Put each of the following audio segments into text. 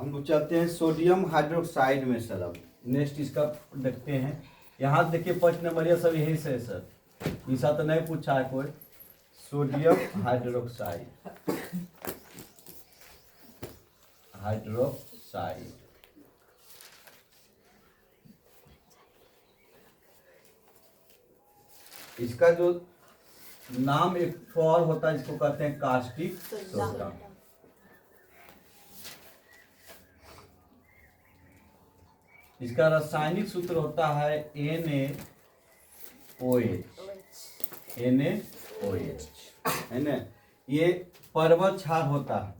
हम लोग चलते हैं सोडियम हाइड्रोक्साइड में सर। अब नेक्स्ट इसका देखते हैं। यहाँ देखिए फर्स्ट नंबर ये सब यही से है सर, ऐसा तो नहीं पूछा है कोई। सोडियम हाइड्रोक्साइड, हाइड्रोक्साइड इसका जो नाम एक और होता है, इसको कहते हैं कास्टिक सोडा। इसका रासायनिक सूत्र होता है NaOH, NaOH है ना। ये पर्वत क्षार होता है,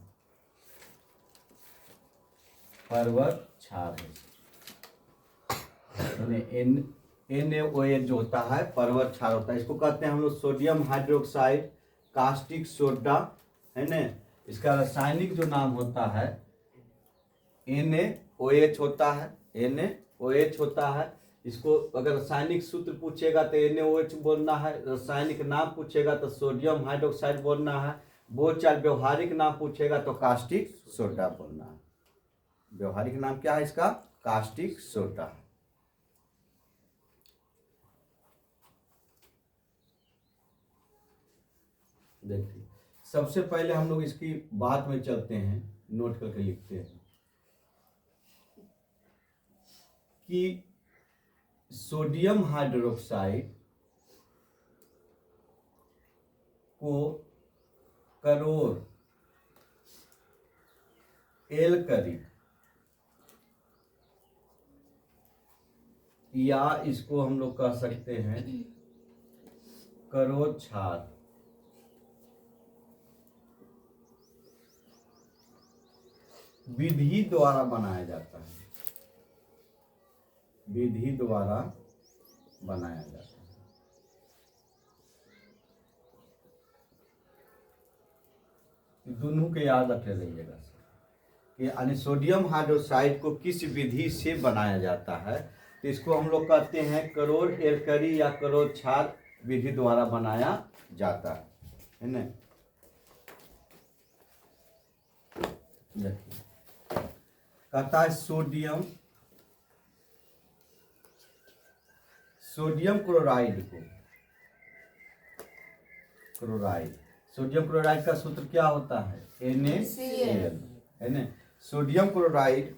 पर्वत क्षार है। NaOH जो होता है पर्वत क्षार होता है। इसको कहते हैं हम लोग सोडियम हाइड्रोक्साइड, कास्टिक सोडा है ना। इसका रासायनिक जो नाम होता है NaOH होता है, NaOH होता है। इसको अगर रासायनिक सूत्र पूछेगा तो NaOH बोलना है, रासायनिक नाम पूछेगा तो सोडियम हाइड्रोक्साइड बोलना है, बोलचाल व्यवहारिक नाम पूछेगा तो कास्टिक सोडा बोलना है। व्यवहारिक नाम क्या है इसका? Caustic soda. देखिए सबसे पहले हम लोग इसकी बात में चलते हैं, नोट करके लिखते हैं कि सोडियम हाइड्रोक्साइड को करोड़ एल्कली या इसको हम लोग कह सकते हैं करोड़ क्षार विधि द्वारा बनाया जाता है, विधि द्वारा बनाया जाता है। दोनों के याद रखे रहिएगा कि यानी सोडियम हाइड्रोक्साइड को किस विधि से बनाया जाता है, तो इसको हम लोग कहते हैं करोड़ एल्कली या करोड़ क्षार विधि द्वारा बनाया जाता है ना। देखिए कहता है सोडियम क्लोराइड को, क्लोराइड, सोडियम क्लोराइड का सूत्र क्या होता है? NaCl है ना। सोडियम क्लोराइड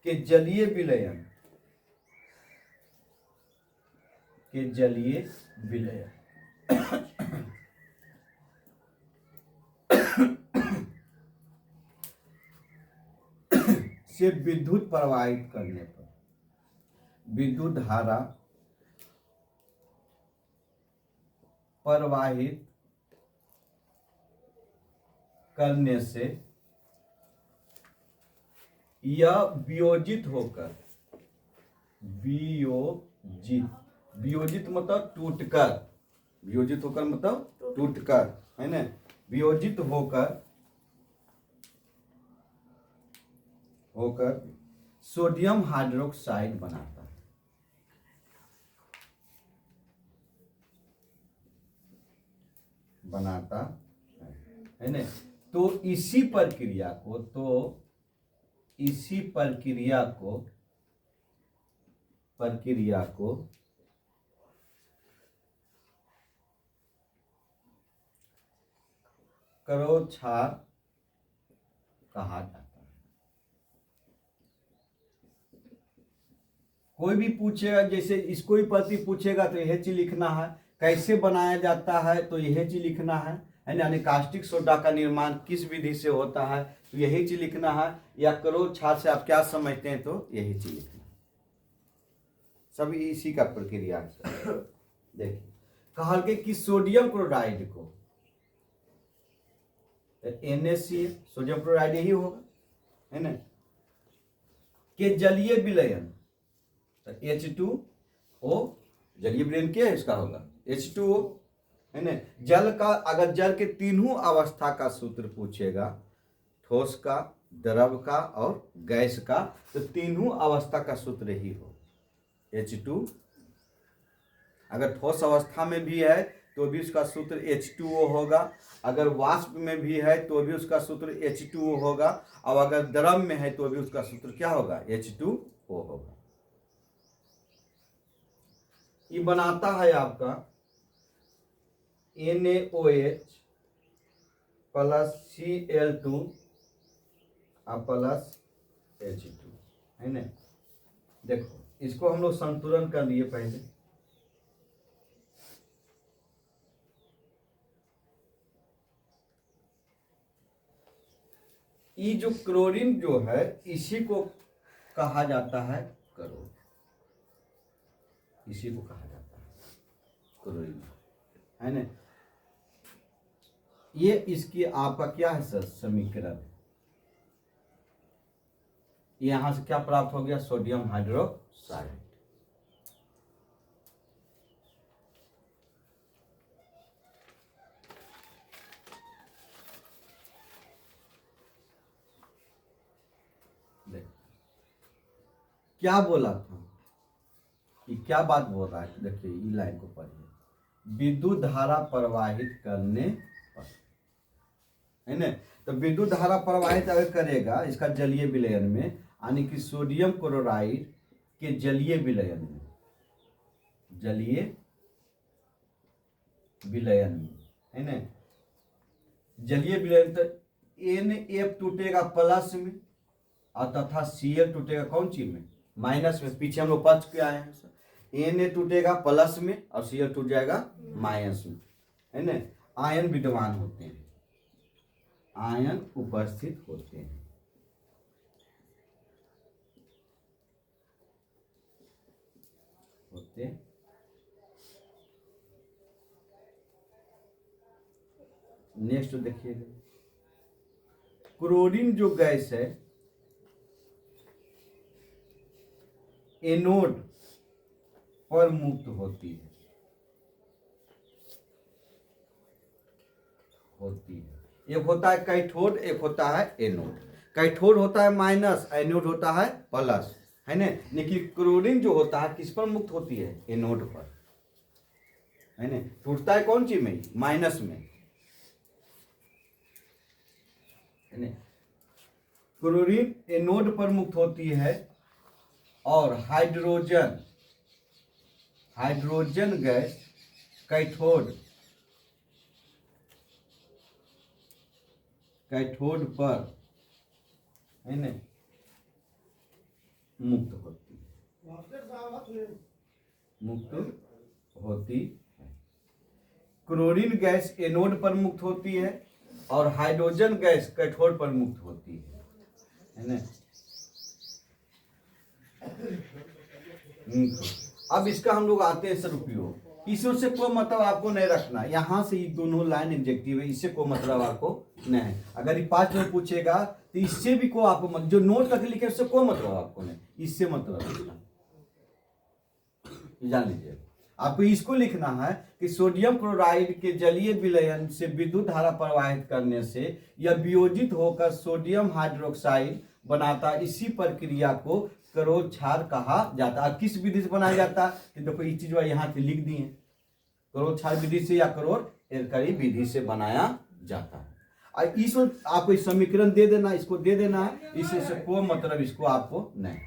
के जलीय विलयन, के जलीय विलयन से विद्युत प्रवाहित करने पर, विद्युत धारा प्रवाहित करने से यह वियोजित होकर, वियोजित मतलब टूटकर, वियोजित होकर मतलब टूटकर है ना, वियोजित होकर सोडियम हाइड्रोक्साइड बनाता है। बनाता है ना। तो इसी प्रक्रिया को करोड़ क्षार कहा जाता है। कोई भी पूछेगा, जैसे इसको ही प्रति पूछेगा तो यह चीज लिखना है, कैसे बनाया जाता है तो यही चीज लिखना है यानी कास्टिक सोडा का निर्माण किस विधि से होता है तो यही चीज लिखना है, या करोड़ क्षार से आप क्या समझते हैं तो यही चीज लिखना है। सभी इसी का प्रक्रिया है। देखिए कहा कि सोडियम क्लोराइड को NaCl, सोडियम क्लोराइड यही होगा है ना, के जलीय विलयन H2O, जलीय विलयन क्या है इसका होगा H2O है ना। जल का, अगर जल के तीनों अवस्था का सूत्र पूछेगा, ठोस का, द्रव का और गैस का, तो तीनों अवस्था का सूत्र ही हो H2। अगर ठोस अवस्था में भी है तो भी उसका सूत्र H2O होगा। अगर वाष्प में भी है तो भी उसका सूत्र H2O होगा। और अगर द्रव में है तो भी उसका सूत्र क्या होगा, H2O होगा। ये बनाता है आपका NaOH plus Cl2 plus H2, है ना। देखो इसको हम लोग संतुलन कर लिए पहले। ये जो क्लोरीन जो है इसी को कहा जाता है क्लोरीन, इसी को कहा जाता है क्लोरीन, है ना। ये इसकी आपका क्या है सर, समीकरण। यहां से क्या प्राप्त हो गया, सोडियम हाइड्रोक्साइड। क्या बोला था कि क्या बात बोल रहा है, देखिए ये लाइन को पढ़िए। विद्युत धारा प्रवाहित करने पर, है ना। तो विद्युत धारा प्रवाहित अगर करेगा इसका जलीय विलयन में, यानी कि सोडियम क्लोराइड के जलीय विलयन में, जलीय विलयन में, है ना। जलीय विलयन तो NF टूटेगा प्लस में और तथा Cl टूटेगा कौन चीज में, माइनस में। पीछे हम लोग पढ़ के आए हैं सर। Na टूटेगा प्लस में और Cl टूट जाएगा माइनस में, है ना। आयन विद्यमान होते हैं, आयन उपस्थित होते हैं। नेक्स्ट देखिएगा, क्लोरीन जो गैस है एनोड पर मुक्त होती है, एक होता है कैथोड, एक होता है एनोड। कैथोड होता है माइनस, एनोड होता है प्लस, है ना। लेकिन क्लोरीन जो होता है किस पर मुक्त होती है, एनोड पर, है ना। टूटता है कौन चीज में, माइनस में, है ना। क्लोरीन एनोड पर मुक्त होती है और हाइड्रोजन गैस कैथोड पर, है ना, मुक्त होती है। क्लोरीन गैस एनोड पर मुक्त होती है और हाइड्रोजन गैस कैथोड पर मुक्त होती है ना। अब इसका हम लोग आते हैं सर उपयोग। इसमें से कोई मतलब आपको नहीं रखना, यहाँ से ये दोनों लाइन एग्जेक्टिव है, इससे कोई मतलब आपको नहीं है। अगर ये 5 में पूछेगा तो इससे भी कोई आपको जो नोट करके लिखे उससे कोई मतलब आपको नहीं, इससे मतलब रखना, जान लीजिए। आपको इसको लिखना है कि सोडियम क्लोराइड के जलीय विलयन से विद्युत धारा प्रवाहित करने से यह वियोजित होकर सोडियम हाइड्रोक्साइड बनाता, इसी प्रक्रिया को करोड़ क्षार कहा जाता है। किस विधि से बनाया जाता है, देखो ये चीज यहाँ से लिख दिए, करोड़ क्षार विधि से या करोड़ एरकरी विधि से बनाया जाता है। और इस आपको समीकरण दे देना, इसको दे देना है, इससे कोई मतलब इसको आपको नहीं।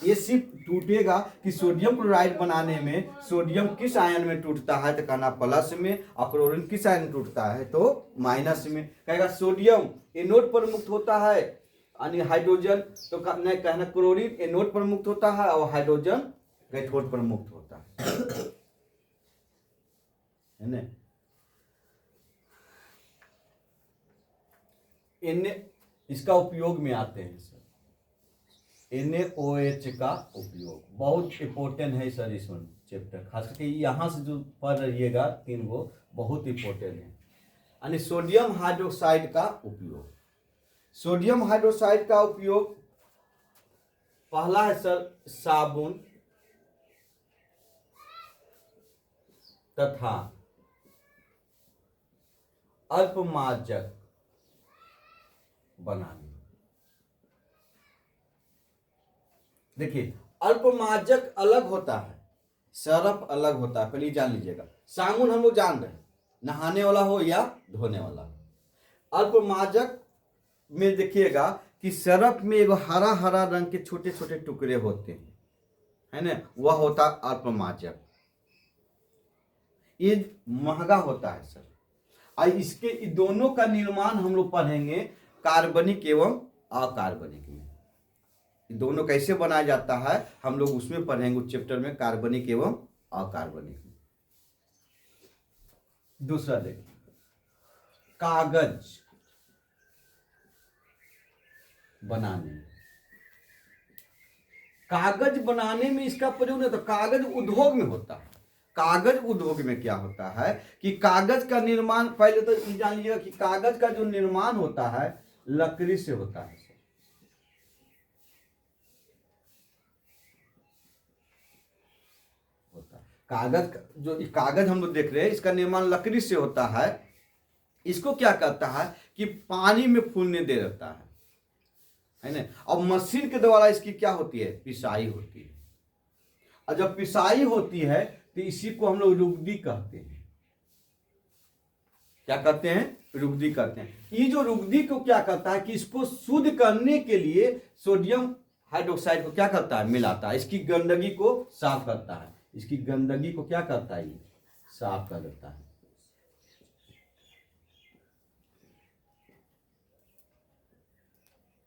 ये सिर्फ टूटेगा कि सोडियम क्लोराइड बनाने में सोडियम किस आयन में टूटता है, तो कहना प्लस में, और क्लोरीन किस आयन में टूटता है तो माइनस में। कहेगा सोडियम एनोड पर मुक्त होता है यानी हाइड्रोजन, तो नहीं कहना क्लोरीन एनोड पर मुक्त होता है और हाइड्रोजन कैथोड पर मुक्त होता है ना। इसका उपयोग में आते हैं सर, NaOH का उपयोग बहुत इंपॉर्टेंट है सर। इसमें चैप्टर खास करके यहाँ से जो पढ़ रहिएगा 3 गो बहुत इंपॉर्टेंट है। यानी सोडियम हाइड्रोक्साइड का उपयोग, सोडियम हाइड्रोक्साइड का उपयोग पहला है सर साबुन तथा अल्पमार्जक बनाने। देखिए अल्पमार्जक अलग होता है, सरफ अलग होता है, पहले जान लीजिएगा। साबुन हम लोग जान रहे हैं, नहाने वाला हो या धोने वाला हो। अल्पमाजक में देखिएगा कि सरफ में एक हरा हरा रंग के छोटे छोटे टुकड़े होते हैं, है ना, वह होता अल्पमाजक। ये महंगा होता है सर। और इसके दोनों का निर्माण हम लोग पढ़ेंगे कार्बनिक एवं अकार्बनिक में। दोनों कैसे बनाया जाता है हम लोग उसमें पढ़ेंगे, उस चैप्टर में, कार्बनिक एवं अकार्बनिक में। दूसरा देखिए, कागज बनाने में, कागज बनाने में इसका प्रयोग नहीं, तो कागज उद्योग में होता है। कागज उद्योग में क्या होता है कि कागज का निर्माण, पहले तो ये जान लीजिएगा कि कागज का जो निर्माण होता है लकड़ी से होता है। कागज जो कागज हम लोग देख रहे हैं इसका निर्माण लकड़ी से होता है। इसको क्या करता है कि पानी में फूलने दे देता है ना। और मशीन के द्वारा इसकी क्या होती है, पिसाई होती है। और जब पिसाई होती है तो इसी को हम लोग रुगदी कहते हैं। क्या कहते हैं, रुगदी कहते हैं। ये जो रुगदी को क्या करता है कि इसको शुद्ध करने के लिए सोडियम हाइड्रोक्साइड को क्या करता है, मिलाता है। इसकी गंदगी को साफ करता है, इसकी गंदगी को क्या करता है, ये साफ कर देता है।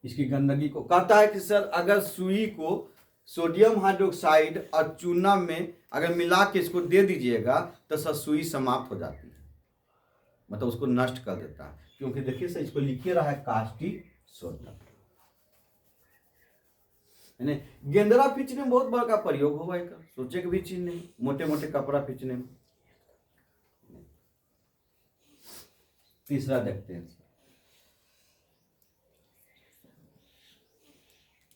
इसकी गंदगी को कहता है कि सर अगर सुई को सोडियम हाइड्रोक्साइड और चूना में अगर मिला के इसको दे दीजिएगा तो सर सुई समाप्त हो जाती है, मतलब उसको नष्ट कर देता है। क्योंकि देखिए सर इसको लिखे रहा है कास्टिक सोडा। गेंदरा खींचने में बहुत बड़ा प्रयोग होगा इसका, सोचे कि भी चीज नहीं, मोटे मोटे कपड़ा खींचने में। तीसरा देखते हैं,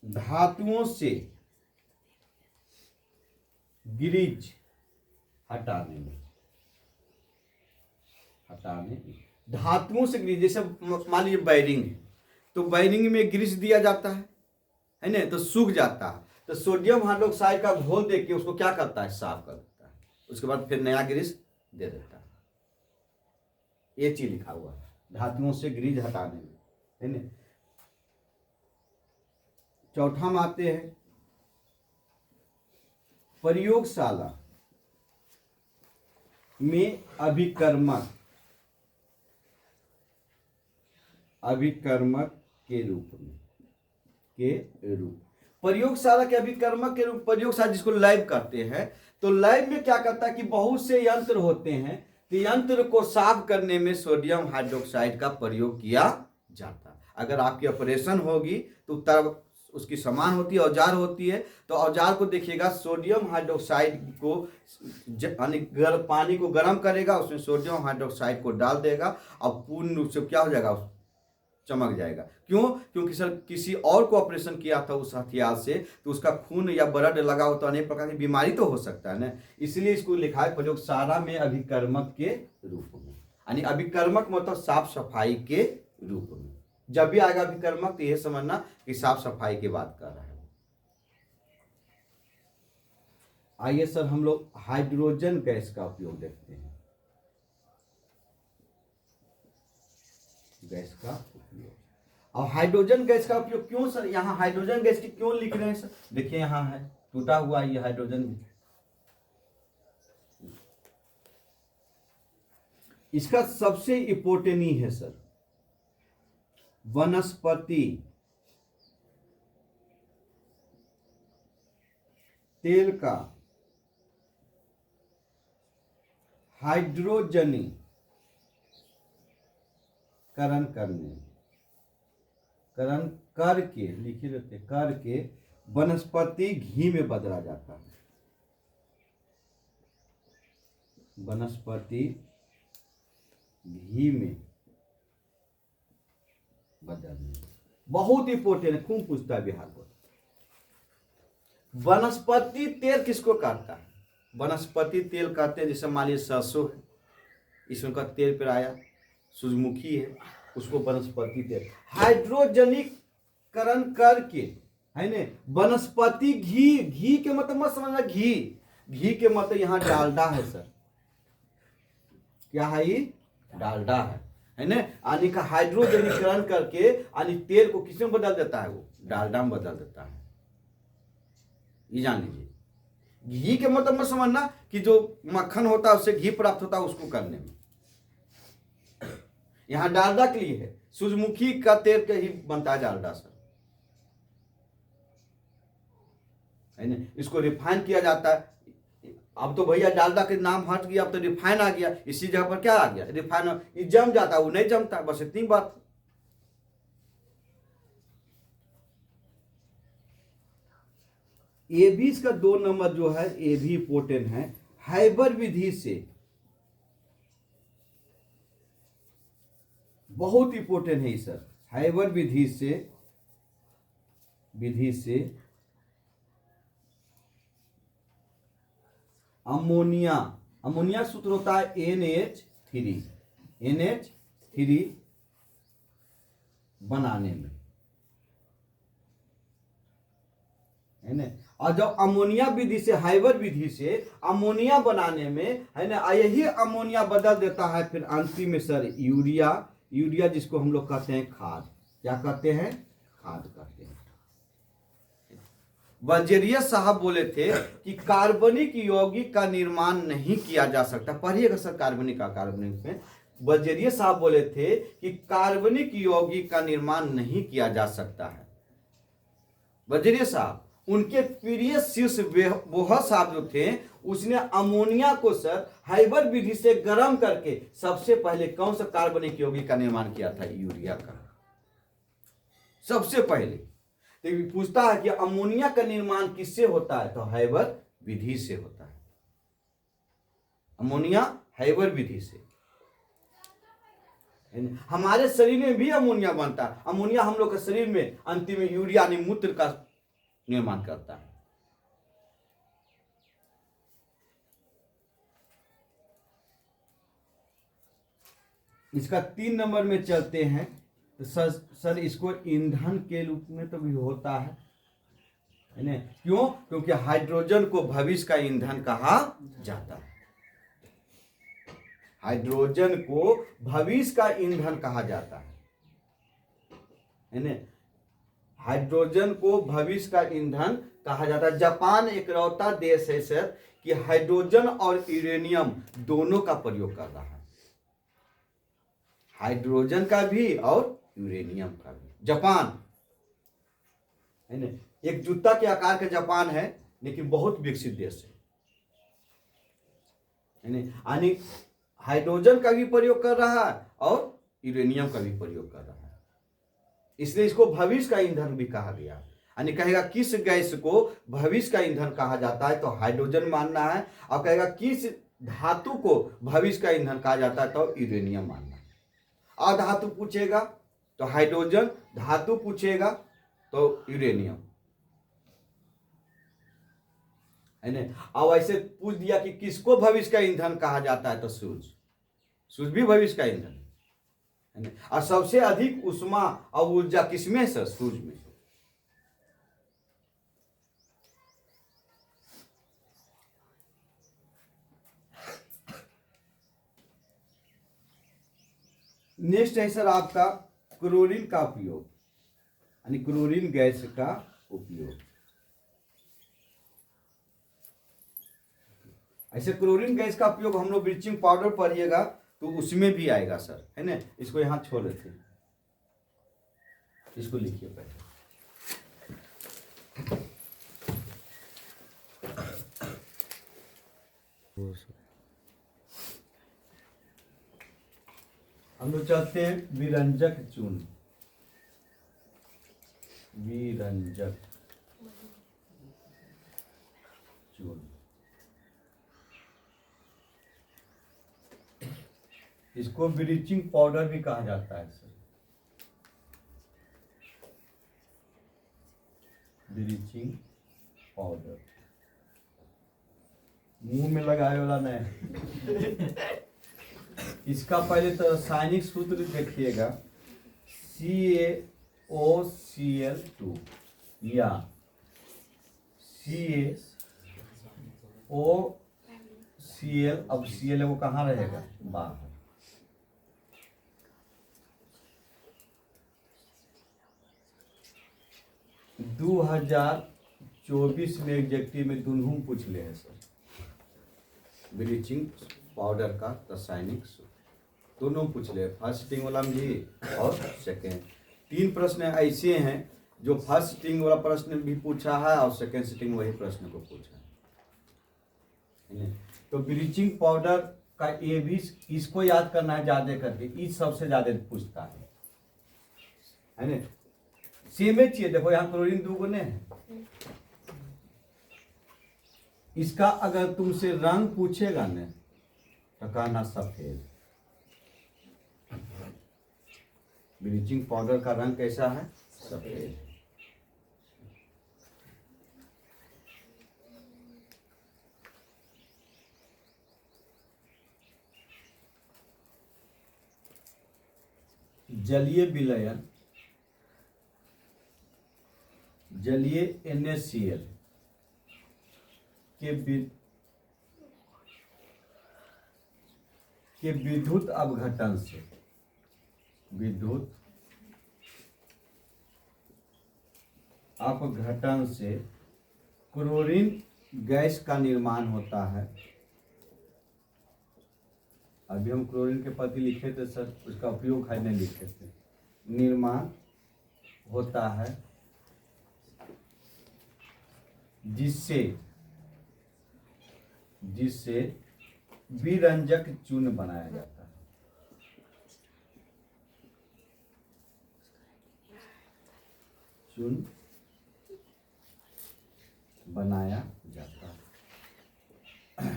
धातुओं से ग्रीज हटाने में, धातुओं से ग्रीज, जैसे मान लीजिए वायरिंग है तो वायरिंग में ग्रीस दिया जाता है ना, तो सूख जाता है, तो सोडियम हाइड्रोक्साइड का घोल देके उसको क्या करता है, साफ कर देता है। उसके बाद फिर नया ग्रीस दे देता है। ये चीज लिखा हुआ है धातुओं से ग्रीज हटाने में, है ना। चौथा में आते हैं प्रयोगशाला में अभिकर्मक के रूप में, प्रयोगशाला के अभिकर्मक के रूप, प्रयोगशाला जिसको लैब कहते हैं, तो लैब में क्या करता है कि बहुत से यंत्र होते हैं, तो यंत्र को साफ करने में सोडियम हाइड्रोक्साइड का प्रयोग किया जाता है। अगर आपकी ऑपरेशन होगी तो तब उसकी सामान होती है, औजार होती है, तो औजार को देखिएगा सोडियम हाइड्रोक्साइड को पानी को गर्म करेगा, उसमें सोडियम हाइड्रोक्साइड को डाल देगा और पूर्ण रूप से क्या हो जाएगा, चमक जाएगा। क्यों, क्योंकि सर किसी और को ऑपरेशन किया था उस हथियार से, तो उसका खून या ब्लड लगा हो तो अनेक प्रकार की बीमारी तो हो सकता है ना, इसलिए इसको लिखा है प्रयोगशाला में अभिकर्मक के रूप में। यानी अभिकर्मक मतलब साफ सफाई के रूप में। जब भी आएगा अभिकर्मक तो यह समझना कि साफ सफाई की बात कर रहा है। आइए सर हम लोग हाइड्रोजन गैस का उपयोग देखते हैं। गैस का उपयोग, और हाइड्रोजन गैस का उपयोग क्यों सर, यहाँ हाइड्रोजन गैस की क्यों लिख रहे हैं सर, देखिए यहाँ है टूटा हुआ ये हाइड्रोजन। इसका सबसे इंपोर्टेंट ही है सर वनस्पति तेल का हाइड्रोजनीकरण करके लिखे रहते करके वनस्पति घी में बदला जाता है। वनस्पति घी में बदलने बहुत इंपोर्टेंट है, खूब पूछता है बिहार को। वनस्पति तेल किसको कहता है, वनस्पति तेल कहते हैं जैसे मान लीजिए सरसों है, इसमें का तेल पर आया, सूरजमुखी है, उसको वनस्पति तेल। हाइड्रोजनीकरण करके, है ना, वनस्पति घी, घी के मतलब मत समझना, घी के मतलब यहाँ डालडा है सर। क्या है ये? डालडा है ना। यानी का हाइड्रोजनीकरण करके यानी तेल को किसमें बदल देता है? वो डालडा में बदल देता है। ये जान लीजिए। घी के मतलब में समझना कि जो मक्खन होता है उससे घी प्राप्त होता है, उसको करने में। यहां डालडा के लिए है, सूरजमुखी का तेल का ही बनता है डालडा सर, है ना। इसको रिफाइन किया जाता है। अब तो भैया डालडा के नाम हट गया, अब तो रिफाइन आ गया। इसी जगह पर क्या आ गया? रिफाइन। ये जम जाता है, वो नहीं जमता, बस इतनी बात। ये भी इसका 2 नंबर जो है ये भी इंपोर्टेंट है। हाइबर विधि से बहुत इंपोर्टेंट है सर। हाइबर विधि से अमोनिया सूत्र होता है NH3 बनाने में, है ना। और जब अमोनिया विधि से, हाइबर विधि से अमोनिया बनाने में, है ना, यही अमोनिया बदल देता है फिर अंतिम में सर यूरिया जिसको हम लोग कहते हैं खाद। क्या कहते हैं? खाद कहते हैं। वजीरिया साहब बोले थे कि कार्बनिक यौगिक का निर्माण नहीं किया जा सकता। पढ़िएगा सर कार्बनिक में। वजीरिया साहब बोले थे कि कार्बनिक यौगिक का निर्माण नहीं किया जा सकता है। वजीरिया साहब, उनके प्रिय शिष्य बोहर साहब जो थे, उसने अमोनिया को सर हाइबर विधि से गर्म करके सबसे पहले कौन सा कार्बनिक यौगिक का निर्माण किया था? यूरिया का, सबसे पहले। तो पूछता है कि अमोनिया का निर्माण किससे होता है? तो हाइबर विधि से होता है। अमोनिया हाइबर विधि से। हमारे शरीर में भी अमोनिया बनता है। अमोनिया हम लोग के शरीर में अंतिम में यूरिया यानी मूत्र का निर्माण करता है। इसका 3 नंबर में चलते हैं तो सर इसको ईंधन के रूप में तो भी होता है ना। क्यों? क्योंकि हाइड्रोजन को भविष्य का ईंधन कहा जाता है। हाइड्रोजन को भविष्य का ईंधन कहा जाता है ना। हाइड्रोजन को भविष्य का ईंधन कहा जाता है। जापान एकलौता देश है सर कि हाइड्रोजन और यूरेनियम दोनों का प्रयोग कर रहा है। हाइड्रोजन का भी और यूरेनियम का भी। जापान, है ना, एक जूता के आकार का जापान है, लेकिन बहुत विकसित देश है ना। यानी हाइड्रोजन का भी प्रयोग कर रहा है और यूरेनियम का भी प्रयोग कर रहा है। इसलिए इसको भविष्य का ईंधन भी कहा गया। यानी कहेगा किस गैस को भविष्य का ईंधन कहा जाता है? तो हाइड्रोजन मानना है। और कहेगा किस धातु को भविष्य का ईंधन कहा जाता है? तो यूरेनियम मानना है। अधातु पूछेगा तो हाइड्रोजन, धातु पूछेगा तो यूरेनियम, है ना। अब ऐसे पूछ दिया कि किसको भविष्य का ईंधन कहा जाता है? तो सूर्य भी भविष्य का ईंधन है ना। और सबसे अधिक उष्मा और ऊर्जा किसमें? सर सूर्य में। नेक्स्ट है सर आपका क्लोरीन का उपयोग, यानी क्लोरीन गैस का उपयोग। ऐसे क्लोरीन गैस का उपयोग हम लोग ब्लीचिंग पाउडर पढ़िएगा तो उसमें भी आएगा सर, है ना। इसको यहां छोड़ देते हैं, इसको लिखिए पहले। हम लोग चलते हैं विरंजक चूर्ण। विरंजक चूर्ण, इसको ब्लीचिंग पाउडर भी कहा जाता है सर। ब्लीचिंग पाउडर मुंह में लगाए वाला नहीं। इसका पहले तो रासायनिक सूत्र देखिएगा, CaOCl2 या CaOCl। अब Cl वो कहाँ रहेगा? बाहर। 2024 में एग्जेक्टिव में दोनों पूछ ले हैं सर, ब्लीचिंग पाउडर का रासायनिक सूत्र दोनों पूछ ले, फर्स्ट सिटिंग वाला में भी और सेकेंड। 3 प्रश्न ऐसे हैं जो फर्स्ट सिटिंग वाला प्रश्न भी पूछा है और सेकेंड सिटिंग वही प्रश्न को पूछा है। तो ब्लीचिंग पाउडर का ये भी इसको याद करना है ज्यादा करके, इस सबसे ज्यादा पूछता है ना। सेम ही चाहिए, देखो यहाँ क्लोरीन 2 गुने है। इसका अगर तुमसे रंग पूछेगा ना तो कहना सफेद। ब्लीचिंग पाउडर का रंग कैसा है? सफेद। जलीय विलयन, जलीय NaCl के विद्युत अपघटन से, विद्युत अपघटन से क्लोरीन गैस का निर्माण होता है। अभी हम क्लोरीन के प्रति लिखे थे सर, उसका उपयोग है नहीं लिखे थे। निर्माण होता है जिससे विरंजक चूर्ण बनाया जाता है। चूर्ण बनाया जाता है।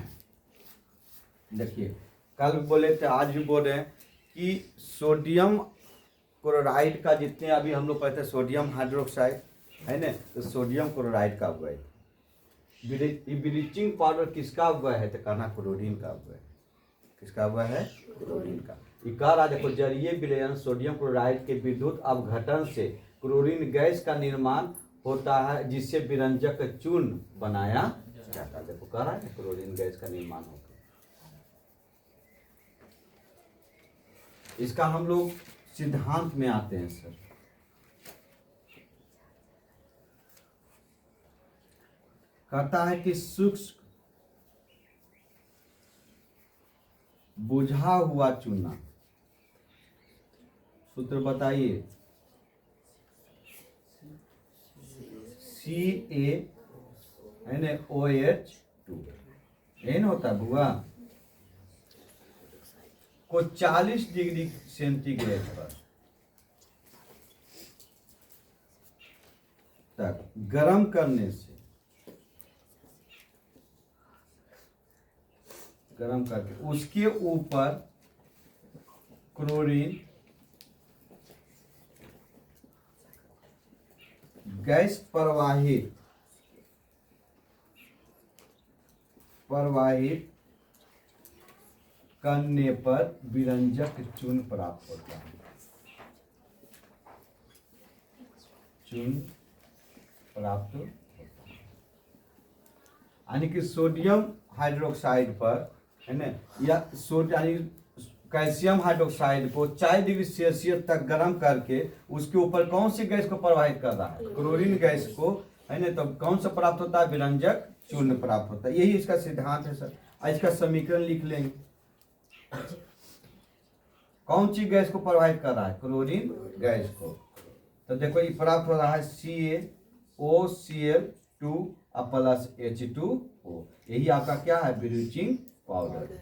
देखिए कल बोले थे, आज भी बोल रहे हैं कि सोडियम क्लोराइड का जितने अभी हम लोग पढ़ते हैं सोडियम हाइड्रोक्साइड है ना, तो सोडियम क्लोराइड का हुआ है। ब्लीचिंग पाउडर किसका हुआ है? तो कहना क्लोरीन का हुआ है। किसका हुआ है? क्लोरीन का। इकारा देखो, जलीय विलयन सोडियम क्लोराइड के विद्युत अपघटन से क्लोरीन गैस का निर्माण होता है जिससे विरंजक चूर्ण बनाया जाता है। देखो कह रहा है क्लोरीन गैस का निर्माण होता है। इसका हम लोग सिद्धांत में आते हैं सर। कहता है कि सूक्ष्म बुझा हुआ चूना, सूत्र बताइए। CaOH2 एन होता है बुआ को 40 डिग्री सेंटीग्रेड पर तक गर्म करने से, गर्म करके उसके ऊपर क्लोरीन गैस प्रवाहित करने पर विरंजक चूर्ण प्राप्त होता है। चूर्ण प्राप्त होता है यानी कि सोडियम हाइड्रोक्साइड पर है ना, या कैल्शियम हाइड्रोक्साइड को 40 डिग्री सेल्सियस तक गर्म करके उसके ऊपर कौन सी गैस को प्रवाहित कर रहा है? क्लोरीन गैस को, है ना। तो कौन सा प्राप्त होता है? विरंजक चूर्ण प्राप्त होता है। यही इसका सिद्धांत है सर। इसका समीकरण लिख लेंगे। कौन सी गैस को प्रवाहित कर रहा है? क्लोरीन गैस को। तो देखो ये प्राप्त हो रहा है CaOCl2 प्लस H2O। यही आपका क्या है? Bleaching powder.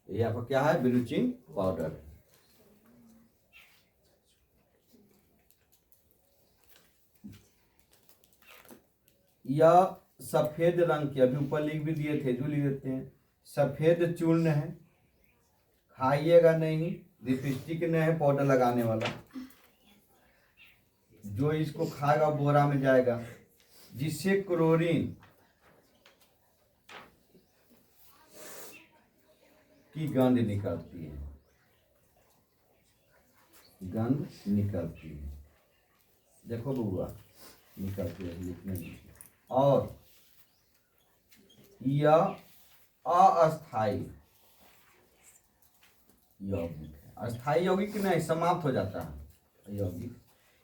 यही आपका क्या है? Bleaching powder. यह सफेद रंग की, अभी ऊपर लिख भी दिए थे, जो लिख देते हैं, सफेद चूर्ण है। खाइएगा नहीं, लिपस्टिक नहीं है पाउडर लगाने वाला। जो इसको खाएगा बोरा में जाएगा, जिससे क्लोरीन की गंध निकलती है, गंध निकलती है। देखो बुआ निकलती है, लिखने में। और यह अस्थाई यौगिक है। अस्थाई यौगिक नहीं, समाप्त हो जाता है यौगिक।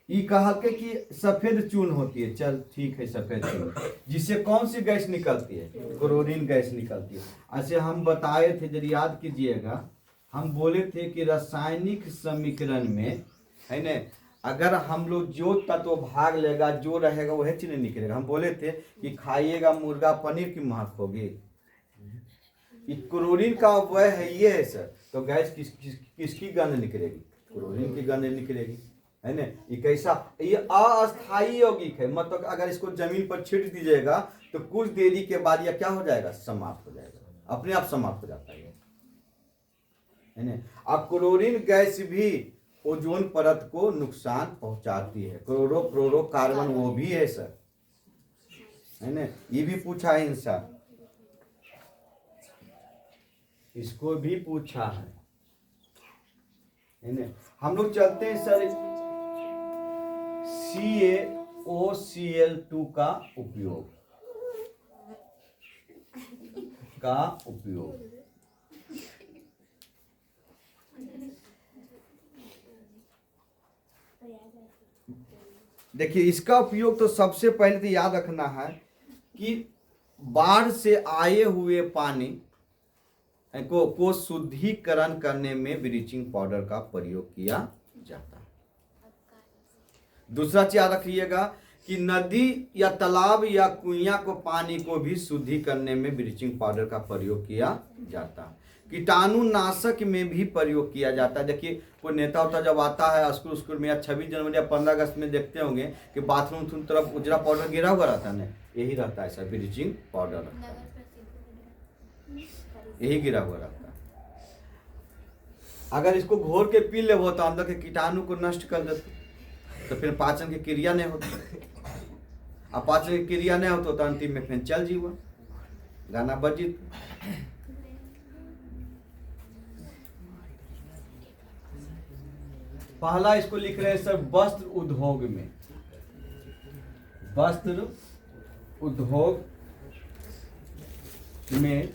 ये कहा के कि सफेद चून होती है, चल ठीक है सफेद चून, जिससे कौन सी गैस निकलती है? क्लोरीन गैस निकलती है। ऐसे हम बताए थे, जब याद कीजिएगा, हम बोले थे कि रासायनिक समीकरण में है न, अगर हम लोग जो तत्व भाग लेगा, जो रहेगा वही चीज निकलेगा। हम बोले थे कि खाइएगा मुर्गा पनीर की महक होगी, क्लोरीन का वह है ये है सर, तो गैस किसकी गंध निकलेगी? क्लोरीन की गंध निकलेगी, है ना। ये कैसा, ये अस्थायी यौगिक है, मतलब अगर इसको जमीन पर छिट दीजिएगा तो कुछ देरी के बाद यह क्या हो जाएगा? समाप्त हो जाएगा, अपने आप समाप्त हो जाता है ना। अब क्लोरीन गैस भी ओजोन परत को नुकसान पहुंचाती है। क्लोरोफ्लोरोकार्बन वो भी है सर, है ना। ये भी पूछा है इंसान, इसको भी पूछा है ना। हम लोग चलते हैं सर CaOCl2 का उपयोग देखिए, इसका उपयोग तो सबसे पहले तो याद रखना है कि बाढ़ से आए हुए पानी को शुद्धिकरण करने में ब्लीचिंग पाउडर का प्रयोग किया जाता है। दूसरा चीज याद रखिएगा कि नदी या तालाब या कुइया को पानी को भी शुद्धि करने में ब्लीचिंग पाउडर का प्रयोग किया जाता है। कीटाणुनाशक में भी प्रयोग किया जाता है। देखिए, कोई नेता होता जब आता है स्कूल में, या 26 जनवरी या 15 अगस्त में देखते होंगे कि बाथरूम तरफ उजरा पाउडर गिरा हुआ रहता है ना, यही रहता है सर, ब्लीचिंग पाउडर रहता है, यही गिरा हुआ रहता है। अगर इसको घोर के पी ले वो तो अंदर के कीटाणु को नष्ट कर देते, तो फिर पाचन की क्रिया नहीं होती। अब पाचन की क्रिया नहीं होती तो अंतिम में फिर चल जीवा गाना बजित। पहला इसको लिख रहे हैं सर, वस्त्र उद्योग में, वस्त्र उद्योग में,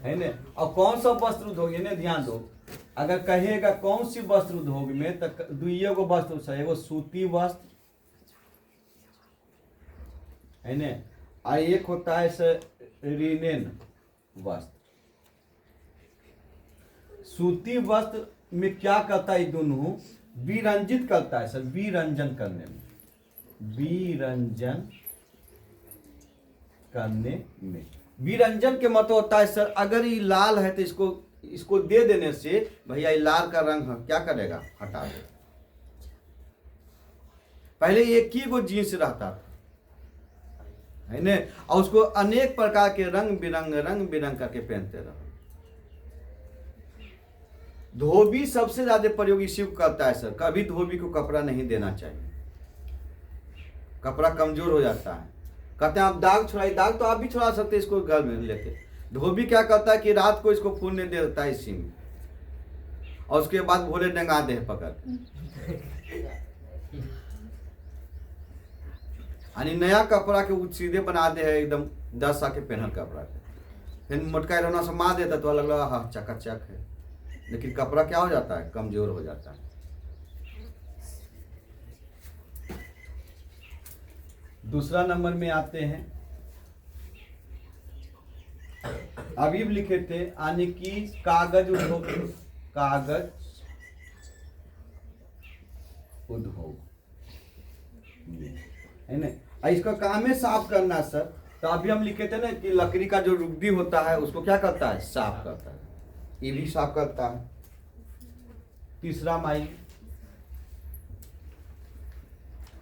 है ना। और कौन सा वस्त्र उद्योग, इन्हें ध्यान दो, अगर कहेगा कौन सी वस्त्र उद्योग में, तो दुइये गो वस्त्र सर, एगो सूती वस्त्र, है ना, और एक होता है सर लिनेन वस्त्र। सूती वस्त्र में क्या करता है, दोनों विरंजित करता है सर, विरंजन करने में, विरंजन करने में। विरंजन के मतलब होता है सर, अगर ये लाल है तो इसको दे देने से भैया ये लाल का रंग क्या करेगा? हटा देगा। पहले एक ही को जींस रहता था, है ना, और उसको अनेक प्रकार के रंग बिरंग करके पहनते रहो। धोबी सबसे ज्यादा प्रयोग इसी को करता है सर। कभी धोबी को कपड़ा नहीं देना चाहिए, कपड़ा कमजोर हो जाता है। कहते हैं आप दाग छुड़ाइए, दाग तो आप भी छुड़ा सकते हैं इसको घर में लेके। धोबी क्या करता है कि रात को इसको फूलने दे देता है इसी में, और उसके बाद भोले डंगा दे पकड़, यानी नया कपड़ा के सीधे बना दे है एकदम 10 साल के पहनल कपड़ा के, फिर मोटका रोना से मार देता तो अलग लगा हाँ चकाचक है, लेकिन कपड़ा क्या हो जाता है? कमजोर हो जाता है। दूसरा नंबर में आते हैं, अभी लिखे थे यानी कि कागज उद्योग, कागज उद्योग है ना। इसका काम है साफ करना सर। तो अभी हम लिखे थे ना कि लकड़ी का जो रुगदी होता है उसको क्या करता है? साफ करता है, ये भी साफ करता है। तीसरा माइल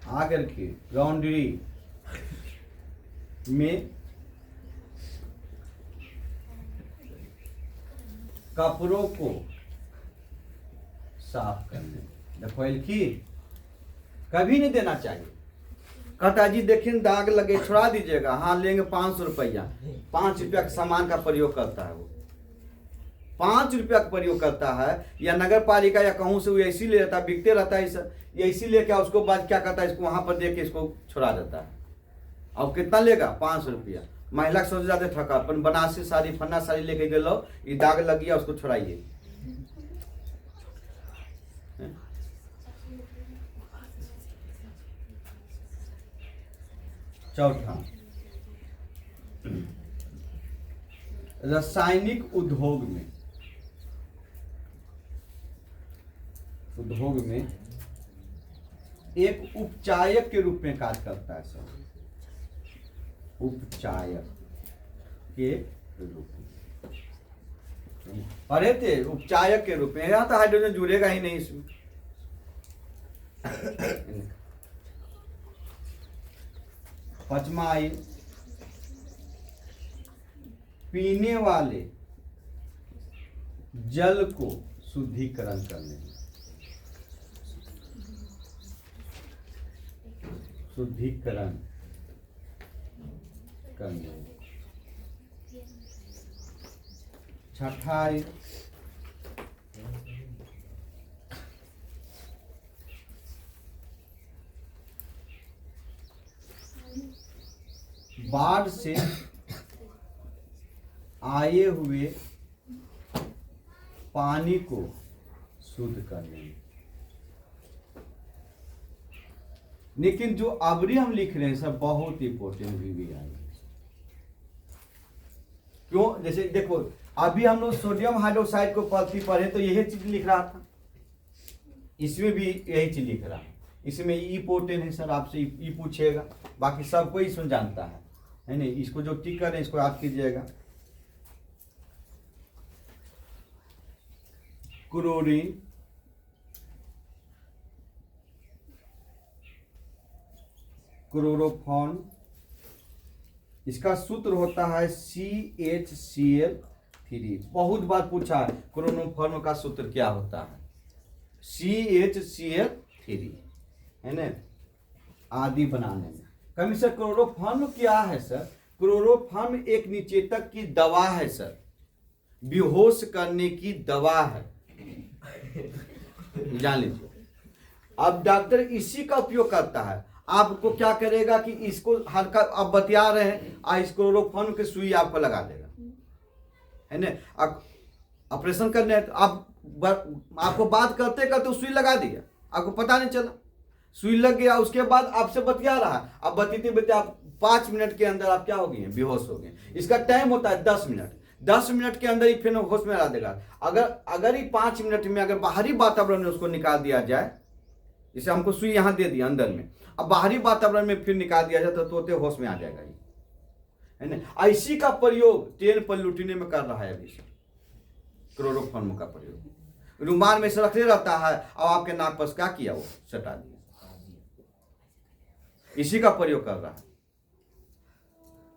आकर के लॉन्ड्री में कपड़ों को साफ करने, देखो की कभी नहीं देना चाहिए। कहता जी देखिए दाग लगे छुड़ा दीजिएगा, हाँ लेंगे 500 रुपया, 5 रुपया के सामान का प्रयोग करता है वो, 5 रुपया का प्रयोग करता है, या नगर पालिका या कहूँ से वो ऐसी ले रहता है, बिकते रहता है ये ऐसी लेके उसको बाद क्या करता है, इसको वहां पर दे के इसको छुड़ा देता है। अब कितना लेगा? 500 रुपया। महिला सबसे ज्यादा ठका, अपन बनारसी साड़ी फन्ना साड़ी लेके गलो, ये दाग लग गया उसको छुड़ाइए। चौथा, रासायनिक उद्योग में एक उपचायक के रूप में कार्य करता है सर, उपचायक के रूप में। पढ़े थे उपचायक के रूप में, यहाँ तो हाइड्रोजन जुड़ेगा ही नहीं इसमें। पांचवा, पीने वाले जल को शुद्धिकरण करने में, शुद्धिकरण करने में। छठा, बाढ़ से आए हुए पानी को शुद्ध करने में। लेकिन जो अबरी हम लिख रहे हैं सर बहुत इंपॉर्टेंट भी आई। क्यों? जैसे देखो अभी हम लोग सोडियम हाइड्रोक्साइड को पढ़े तो यही चीज लिख रहा था, इसमें भी यही चीज लिख रहा है। इसमें ई पोर्टेन है सर, आपसे ई पूछेगा, बाकी सब कोई इसमें जानता है नहीं। इसको जो टिक कर इसको याद कीजिएगा। क्लोरीन, क्लोरोफॉर्म, इसका सूत्र होता है CHCl3। बहुत बार पूछा है क्लोरोफॉर्म का सूत्र क्या होता है, CHCl3 है ना, आदि बनाने में। कभी सर क्लोरोफॉर्म क्या है सर? क्लोरोफॉर्म एक निषेचक की दवा है सर, बेहोश करने की दवा है, जान लीजिए। अब डॉक्टर इसी का उपयोग करता है। आपको क्या करेगा कि इसको हल्का आप बतिया रहे हैं, इस क्लोरोफॉर्म की सुई आपको लगा देगा, है ना। ऑपरेशन करने है तो आपको बात करते करते सुई लगा दिया, आपको पता नहीं चला, सुई लग गया। उसके बाद आपसे बतिया रहा है, अब बतीते बतीते आप 5 मिनट के अंदर आप क्या हो गए, बेहोश हो गए। इसका टाइम होता है 10 मिनट। 10 मिनट के अंदर ही फिर होश में ला देगा। अगर ही 5 मिनट में अगर बाहरी वातावरण में उसको निकाल दिया जाए, जैसे हमको सुई यहाँ दे दिया अंदर में, अब बाहरी वातावरण में फिर निकाल दिया जाए तो तुरंत होश में आ जाएगा, है ना। इसी का प्रयोग तेल पर लुटने में कर रहा है अभी से, क्लोरोफॉर्म का प्रयोग। रुमाल में से रखते रहता है और आपके नाक पर क्या किया, वो सटा दिया। इसी का प्रयोग कर रहा है।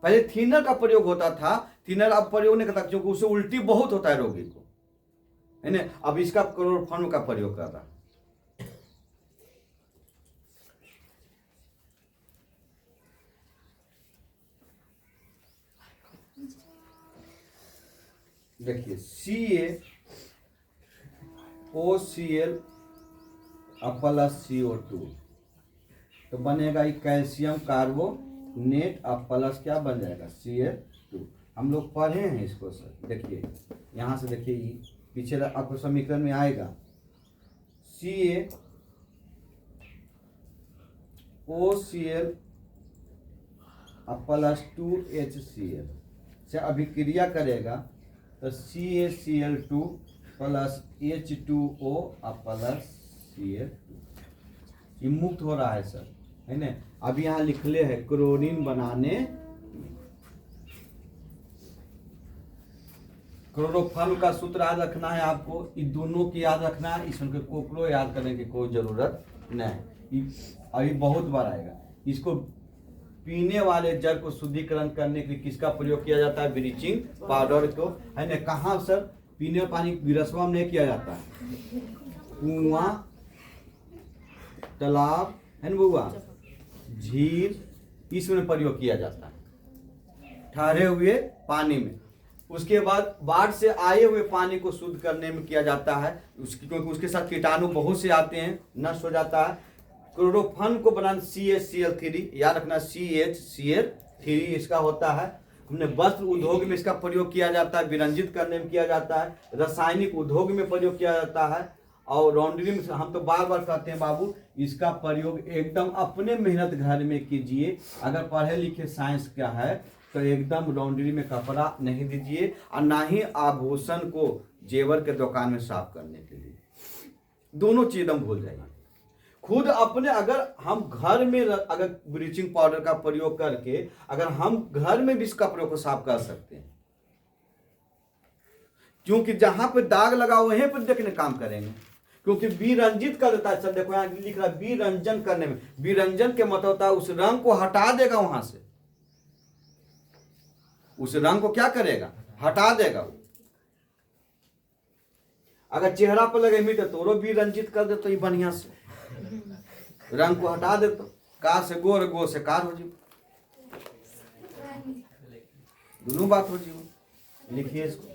पहले थिनर का प्रयोग होता था, थिनर अब प्रयोग नहीं करता क्योंकि उससे उल्टी बहुत होता है रोगी को, है ना। अब इसका क्लोरोफॉर्म का प्रयोग कर रहा है। देखिए CaOCl प्लस CO2 तो बनेगा कैल्शियम कार्बोनेट प्लस क्या बन जाएगा, Cl2। हम लोग पढ़े हैं इसको सर। देखिए यहाँ से देखिए पीछे आपको समीकरण में आएगा CaOCl प्लस 2HCl से अभिक्रिया करेगा तो CaCl2 plus H2O plus Cl2, ये मुक्त हो रहा है सर, है ना। अब यहाँ लिख ले है क्लोरीन बनाने, क्लोरोफॉर्म का सूत्र याद रखना है आपको, इन दोनों की याद रखना है, इसमें कोकरो याद करने की कोई जरूरत नहीं। अभी बहुत बार आएगा। इसको पीने वाले जल को शुद्धिकरण करने के लिए किसका प्रयोग किया जाता है, ब्लीचिंग पाउडर को, है ना। कहाँ सर? पीने पानी गिरसवा में नहीं किया जाता है, कुआं, तालाब, है ना बुआ, झील, इसमें प्रयोग किया जाता है, ठहरे हुए पानी में। उसके बाद बाढ़ से आए हुए पानी को शुद्ध करने में किया जाता है, क्योंकि उसके साथ कीटाणु बहुत से आते हैं, नष्ट हो जाता है। क्लोरोफॉर्म को बनाना CHCl3 याद रखना, CHCl3 इसका होता है। हमने वस्त्र उद्योग में इसका प्रयोग किया जाता है, विरंजित करने में किया जाता है, रासायनिक उद्योग में प्रयोग किया जाता है, और लॉन्ड्री में हम तो बार बार कहते हैं बाबू, इसका प्रयोग एकदम अपने मेहनत घर में कीजिए। अगर पढ़े लिखे साइंस क्या है तो एकदम लॉन्ड्री में कपड़ा नहीं दीजिए, और ना ही आभूषण को जेवर के दुकान में साफ करने के लिए। दोनों चीज एकदम भूल जाइए। खुद अपने, अगर हम घर में अगर ब्लीचिंग पाउडर का प्रयोग करके अगर हम घर में भी इस कपड़ों को साफ कर सकते हैं, क्योंकि जहां पे दाग लगा वहीं पर देखने काम करेंगे, क्योंकि विरंजित कर देता है। सर देखो यहाँ लिख रहा है विरंजन करने में, विरंजन के मतलब होता है उस रंग को हटा देगा वहां से, उस रंग को क्या करेगा, हटा देगा वो। अगर चेहरा पर लगे मिट तो विरंजित कर दे तो ये बढ़िया से रंग को हटा दे, तो कार से गोर, गोर से कार हो जी, दोनों बात हो जी। लिखिए इसको।